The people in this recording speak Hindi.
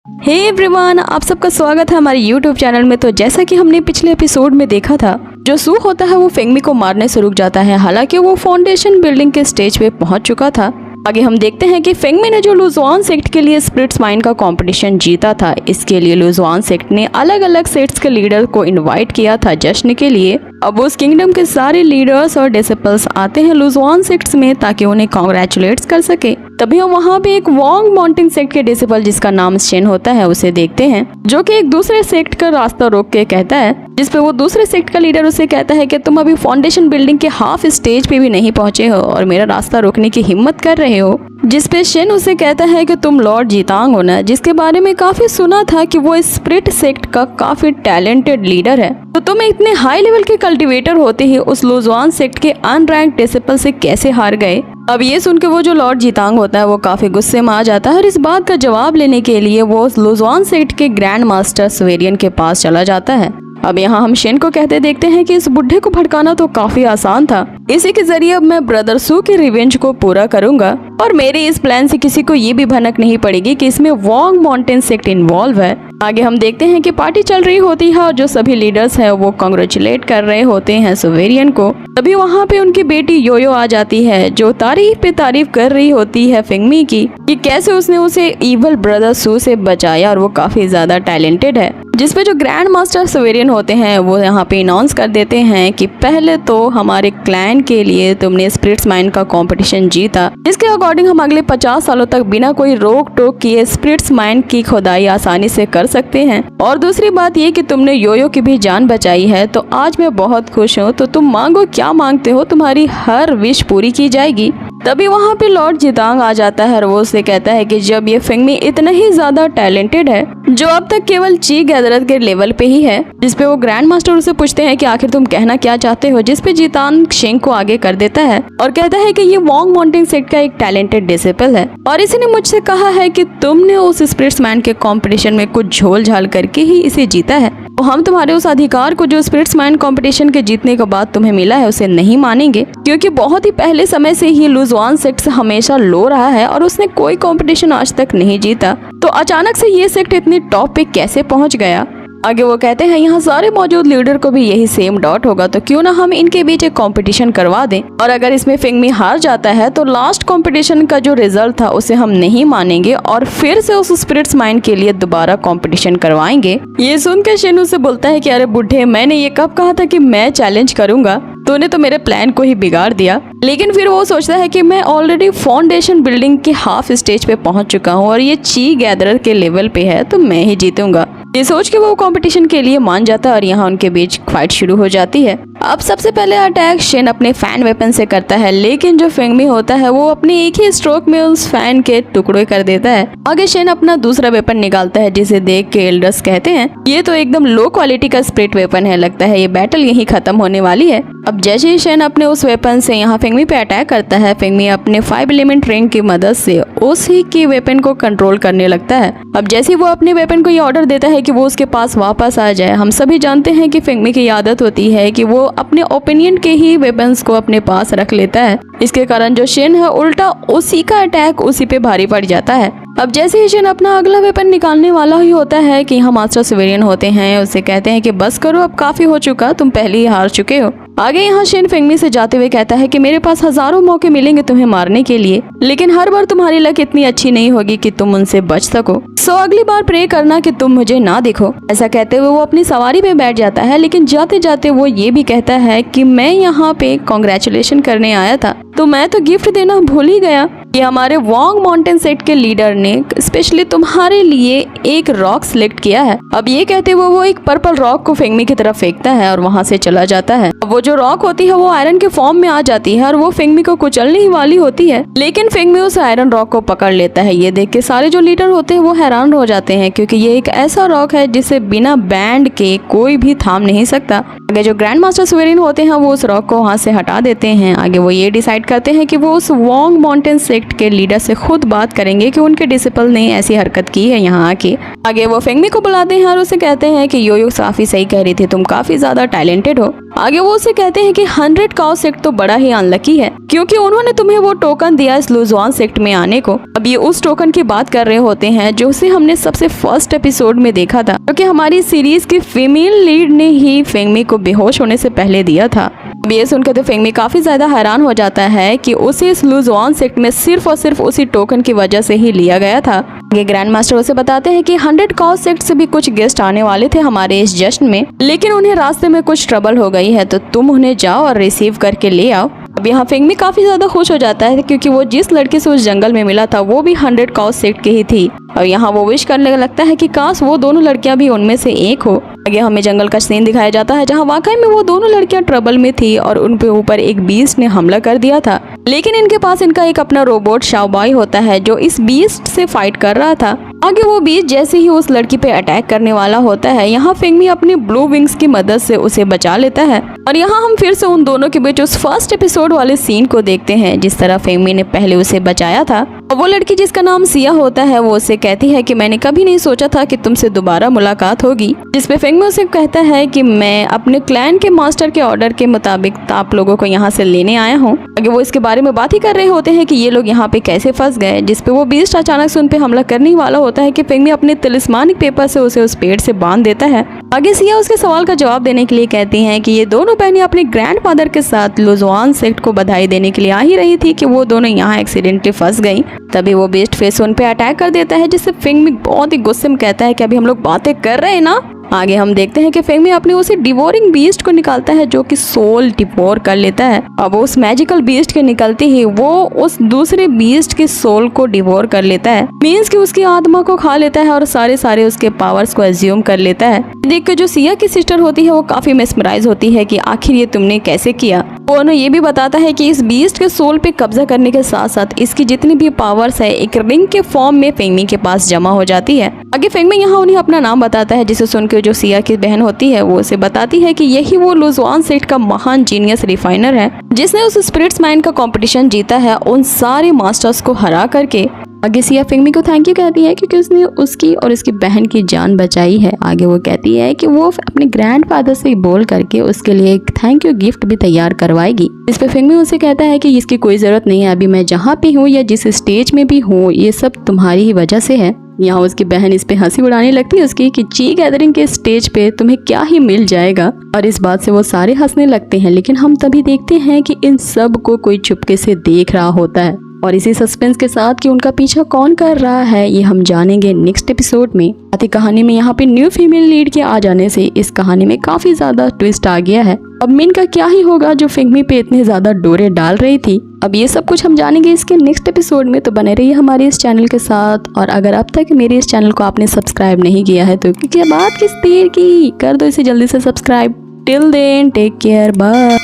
हे एवरीवन, आप सबका स्वागत है हमारे यूट्यूब चैनल में। तो जैसा कि हमने पिछले एपिसोड में देखा था, जो सू होता है वो फेंगमी को मारने से रुक जाता है। हालांकि वो फाउंडेशन बिल्डिंग के स्टेज पे पहुंच चुका था। आगे हम देखते हैं कि फेंगमी ने जो लुजुआन सेक्ट के लिए स्पिरिट्स माइंड का कंपटीशन जीता था, इसके लिए लुजुआन सेक्ट ने अलग अलग सेक्ट्स के लीडर को इनवाइट किया था जश्न के लिए। अब उस किंगडम के सारे लीडर्स और डिसिपल्स आते हैं लुजुआन सेक्ट्स में ताकि उन्हें कॉन्ग्रेचुलेट्स कर सके। तभी हम वहाँ पे एक वोंग माउंटेन सेक्ट के डिसिपल जिसका नाम शेन होता है उसे देखते हैं, जो कि एक दूसरे सेक्ट का रास्ता रोक के कहता है, जिसपे वो दूसरे सेक्ट का लीडर उसे कहता है कि तुम अभी फाउंडेशन बिल्डिंग के हाफ स्टेज पे भी नहीं पहुंचे हो और मेरा रास्ता रोकने की हिम्मत कर रहे हो। जिसपे शेन उसे कहता है कि तुम लॉर्ड जीतांग हो ना, जिसके बारे में काफी सुना था कि वो स्पिरिट सेक्ट का काफी टैलेंटेड लीडर है। तो तुम इतने हाई लेवल के कल्टिवेटर होते ही उस लुजुआन सेक्ट के अनरैंक्ड डिसिपल से कैसे हार गए। अब ये सुन के वो जो लॉर्ड जीतांग होता है वो काफी गुस्से में आ जाता है और इस बात का जवाब लेने के लिए वो लुजुआन सेक्ट के ग्रैंड मास्टर सवेरियन के पास चला जाता है। अब यहाँ हम शेन को कहते देखते हैं कि इस बुढ़े को भड़काना तो काफी आसान था। इसी के जरिए अब मैं ब्रदर सू के रिवेंज को पूरा करूंगा और मेरे इस प्लान से किसी को ये भी भनक नहीं पड़ेगी कि इसमें वोंग माउंटेन सेक्ट इन्वॉल्व है। आगे हम देखते हैं कि पार्टी चल रही होती है और जो सभी लीडर्स हैं वो कांग्रेचुलेट कर रहे होते हैं सवेरियन को। तभी वहाँ पे उनकी बेटी योयो आ जाती है, जो तारीफ पे तारीफ कर रही होती है फेंगमी की कि कैसे उसने उसे इवल ब्रदर सू से बचाया और वो काफी ज्यादा टैलेंटेड है। जिसपे जो ग्रैंड मास्टर सवेरियन होते हैं वो यहाँ पे अनाउंस कर देते हैं कि पहले तो हमारे क्लैन के लिए तुमने स्पिरिट्स माइंड का कंपटीशन जीता, जिसके अकॉर्डिंग हम अगले 50 सालों तक बिना कोई रोक टोक किए स्पिरिट्स माइंड की खुदाई आसानी से कर सकते हैं। और दूसरी बात ये कि तुमने योयो की भी जान बचाई है, तो आज मैं बहुत खुश हूँ। तो तुम मांगो, क्या मांगते हो, तुम्हारी हर विश पूरी की जाएगी। तभी वहाँ पे लॉर्ड जीतांग आ जाता है और वो उससे कहता है कि जब ये फेंगमी इतना ही ज्यादा टैलेंटेड है, जो अब तक केवल ची गैदरर के लेवल पे ही है, जिसपे वो ग्रैंड मास्टर उससे पूछते हैं कि आखिर तुम कहना क्या चाहते हो। जिसपे जीतांग शेंग को आगे कर देता है और कहता है कि ये वोंग माउंटेन सेक्ट का एक टैलेंटेड डिसिपल है और इसी ने मुझसे कहा है कि तुमने उस स्पिरिट्स मैन के कंपटीशन में कुछ झोल झाल करके ही इसे जीता है। तो हम तुम्हारे उस अधिकार को जो स्पिरिट्स माइंड कंपटीशन के जीतने के बाद तुम्हें मिला है उसे नहीं मानेंगे, क्योंकि बहुत ही पहले समय से ही लुजुआन सेक्ट हमेशा लो रहा है और उसने कोई कंपटीशन आज तक नहीं जीता। तो अचानक से ये सेक्ट इतनी टॉप पे कैसे पहुंच गया। आगे वो कहते हैं यहाँ सारे मौजूद लीडर को भी यही सेम डॉट होगा, तो क्यों ना हम इनके बीच एक कंपटीशन करवा दें और अगर इसमें फेंगमी हार जाता है तो लास्ट कंपटीशन का जो रिजल्ट था उसे हम नहीं मानेंगे और फिर से उस स्पिरिट्स माइंड के लिए दोबारा कंपटीशन करवाएंगे। ये सुनकर शेनु से बोलता है कि अरे बुढ़े, मैंने ये कब कहा था कि मैं चैलेंज करूंगा, तूने तो मेरे प्लान को ही बिगाड़ दिया। लेकिन फिर वो सोचता है कि मैं ऑलरेडी फाउंडेशन बिल्डिंग के हाफ स्टेज पे पहुंच चुका हूँ और ये ची गैदरर के लेवल पे है, तो मैं ही जीतूंगा। ये सोच के वो कंपटीशन के लिए मान जाता है और यहाँ उनके बीच फाइट शुरू हो जाती है। अब सबसे पहले अटैक शेन अपने फैन वेपन से करता है, लेकिन जो फेंगमी होता है वो अपने एक ही स्ट्रोक में उस फैन के टुकड़े कर देता है। आगे शेन अपना दूसरा वेपन निकालता है, जिसे देख के एल्डर्स कहते हैं ये तो एकदम लो क्वालिटी का स्पिरिट वेपन है, लगता है ये बैटल यहीं खत्म होने वाली है। अब जैसे ही शेन अपने उस वेपन से यहाँ फेंगमी पे अटैक करता है, फेंगमी अपने 5 एलिमेंट रिंग की मदद से उसी की वेपन को कंट्रोल करने लगता है। अब जैसे वो अपने वेपन को ये ऑर्डर देता है कि वो उसके पास वापस आ जाए, हम सभी जानते हैं कि फेंगमी की आदत होती है कि वो अपने ओपिनियन के ही वेपन्स को अपने पास रख लेता है। इसके कारण जो शेन है उल्टा उसी का अटैक उसी पे भारी पड़ जाता है। अब जैसे ही शेन अपना अगला वेपन निकालने वाला ही होता है कि यहाँ मास्टर सवेरियन होते हैं, उसे कहते हैं कि बस करो, अब काफी हो चुका, तुम पहले ही हार चुके हो। आगे यहाँ शेन फेंगमी से जाते हुए कहता है कि मेरे पास हजारों मौके मिलेंगे तुम्हें मारने के लिए, लेकिन हर बार तुम्हारी लक इतनी अच्छी नहीं होगी कि तुम उनसे बच सको। सो अगली बार प्रे करना कि तुम मुझे ना दिखो। ऐसा कहते हुए वो अपनी सवारी पे बैठ जाता है, लेकिन जाते जाते वो ये भी कहता है कि मैं यहाँ पे कांग्रेचुलेशन करने आया था, तो मैं तो गिफ्ट देना भूल ही गया कि हमारे वोंग माउंटेन सेक्ट के लीडर ने स्पेशली तुम्हारे लिए एक रॉक सिलेक्ट किया है। अब ये कहते हुए वो एक पर्पल रॉक को फेंगमी की तरफ फेंकता है और वहाँ से चला जाता है। वो जो रॉक होती है वो आयरन के फॉर्म में आ जाती है और वो फेंगमी को कुचलने ही वाली होती है, लेकिन फेंगमी उस आयरन रॉक को पकड़ लेता है। ये देख के सारे जो लीडर होते हैं वो हैरान हो जाते हैं, क्योंकि ये एक ऐसा रॉक है जिसे बिना बैंड के कोई भी थाम नहीं सकता। आगे जो ग्रैंड मास्टर सवेरियन होते हैं वो उस रॉक को वहाँ से हटा देते हैं। आगे वो ये डिसाइड करते हैं कि वो उस वोंग माउंटेन सेक्ट सेक्ट के लीडर से खुद बात करेंगे कि उनके डिसिपल ने ऐसी हरकत की है यहाँ आके। आगे वो फेंगमी को बुलाते हैं और उसे कहते हैं कि योयो काफी सही कह रही थी, तुम काफी ज्यादा टैलेंटेड हो। आगे वो उसे कहते हैं कि 100 काउ सेक्ट तो बड़ा ही अनलकी है क्योंकि उन्होंने तुम्हें वो टोकन दिया इस लुजुआन सेक्ट में आने को। अब ये उस टोकन की बात कर रहे होते हैं जो उसे हमने सबसे फर्स्ट एपिसोड में देखा था, क्योंकि हमारी सीरीज की फीमेल लीड ने ही फेंगमी को बेहोश होने से पहले दिया था। अब ये सुनकर तो फेंगमी काफी ज्यादा हैरान हो जाता है कि उसे इस लुजुआन सेक्ट में सिर्फ और सिर्फ उसी टोकन की वजह से ही लिया गया था। ये ग्रैंड मास्टर उसे बताते हैं कि 100 काउ सेक्ट से भी कुछ गेस्ट आने वाले थे हमारे इस जश्न में, लेकिन उन्हें रास्ते में कुछ ट्रबल हो गई है, तो तुम उन्हें जाओ और रिसीव करके ले आओ। अब यहाँ फेंगमी काफी ज्यादा खुश हो जाता है क्योंकि वो जिस लड़के से उस जंगल में मिला था वो भी 100 काउ सेक्ट की ही थी और यहाँ वो विश करने लगता है कि काश वो दोनों लड़कियां भी उनमें से एक हो। आगे हमें जंगल का सीन दिखाया जाता है जहाँ वाकई में वो दोनों लड़कियां ट्रबल में थी और उन पे ऊपर एक बीस्ट ने हमला कर दिया था, लेकिन इनके पास इनका एक अपना रोबोट शाओबाई होता है जो इस बीस्ट से फाइट कर रहा था। आगे वो बीस्ट जैसे ही उस लड़की पे अटैक करने वाला होता है, यहाँ फेंगमी अपने ब्लू विंग्स की मदद से उसे बचा लेता है और यहाँ हम फिर से उन दोनों के बीच उस फर्स्ट एपिसोड वाले सीन को देखते हैं जिस तरह फेंगमी ने पहले उसे बचाया था। और वो लड़की जिसका नाम सिया होता है वो उसे कहती है कि मैंने कभी नहीं सोचा था कि तुमसे दोबारा मुलाकात होगी, जिसपे फेंगमी उसे कहता है कि मैं अपने क्लैन के मास्टर के ऑर्डर के मुताबिक आप लोगों को यहाँ से लेने आया हूँ। आगे वो इसके बारे में बात ही कर रहे होते हैं कि ये लोग यहाँ पे कैसे फंस गए, जिसपे वो बीस्ट अचानक से उन पे हमला करने वाला होता है कि फेंगमी अपने तिलिस्मानिक पेपर से उसे उस पेड़ से बांध देता है। आगे सिया उसके सवाल का जवाब देने के लिए कहती हैं कि ये दोनों बहनें अपने ग्रैंडफादर के साथ लुजुआन सेक्ट को बधाई देने के लिए आ ही रही थी कि वो दोनों यहाँ एक्सीडेंटली फंस गई। तभी वो बीस्ट फेस उन पे अटैक कर देता है, जिससे फेंगमी बहुत ही गुस्से में कहता है कि अभी हम लोग बातें कर रहे हैं ना। आगे हम देखते हैं कि फेंगमी अपने उसी डिवोरिंग बीस्ट को निकालता है जो कि सोल डिवोर कर लेता है। अब उस मैजिकल बीस्ट के निकलते ही वो उस दूसरे बीस्ट के सोल को डिवोर कर लेता है, मींस कि उसकी आत्मा को खा लेता है और सारे उसके पावर्स को एज्यूम कर लेता है। देख कर जो सिया की सिस्टर होती है वो काफी मेस्मराइज होती है कि आखिर ये तुमने कैसे किया। वो उन्हें ये भी बताता है कि इस बीस्ट के सोल पे कब्जा करने के साथ साथ इसकी जितनी भी पावर्स है एक रिंग के फॉर्म में फेंगमी के पास जमा हो जाती है। आगे फेंगमी यहाँ उन्हें अपना नाम बताता है, जिसे सुनकर जो सिया की बहन होती है वो उसे बताती है कि यही वो लुजुआन सेक्ट का महान जीनियस रिफाइनर है जिसने उस स्पिरिट्स माइंड का कंपटीशन जीता है उन सारे मास्टर्स को हरा करके। आगे सिया फेंगमी को थैंक यू कहती है क्योंकि उसने उसकी और उसकी बहन की जान बचाई है। आगे वो कहती है कि वो अपने ग्रैंडफादर से बोल करके उसके लिए एक थैंक यू गिफ्ट भी तैयार करवाएगी। इस पे फेंगमी उसे कहता है कि इसकी कोई जरूरत नहीं है, अभी मैं जहाँ पे हूँ या जिस स्टेज में भी हूँ ये सब तुम्हारी ही वजह से है। यहाँ उसकी बहन इस पे हंसी उड़ाने लगती है उसकी कि ची गैदरिंग के स्टेज पे तुम्हें क्या ही मिल जाएगा, और इस बात से वो सारे हंसने लगते हैं। लेकिन हम तभी देखते हैं कि इन सब को कोई चुपके से देख रहा होता है और इसी सस्पेंस के साथ कि उनका पीछा कौन कर रहा है ये हम जानेंगे नेक्स्ट एपिसोड में। आती कहानी में यहाँ पे न्यू फीमेल लीड के आ जाने से इस कहानी में काफी ज्यादा ट्विस्ट आ गया है। अब मिन का क्या ही होगा जो फेंगमी पे इतने ज्यादा डोरे डाल रही थी। अब ये सब कुछ हम जानेंगे इसके नेक्स्ट एपिसोड में, तो बने रहिए हमारे इस चैनल के साथ। और अगर अब तक मेरे इस चैनल को आपने सब्सक्राइब नहीं किया है तो क्या बात किस देर की, कर दो इसे जल्दी से subscribe. Till then take care, bye.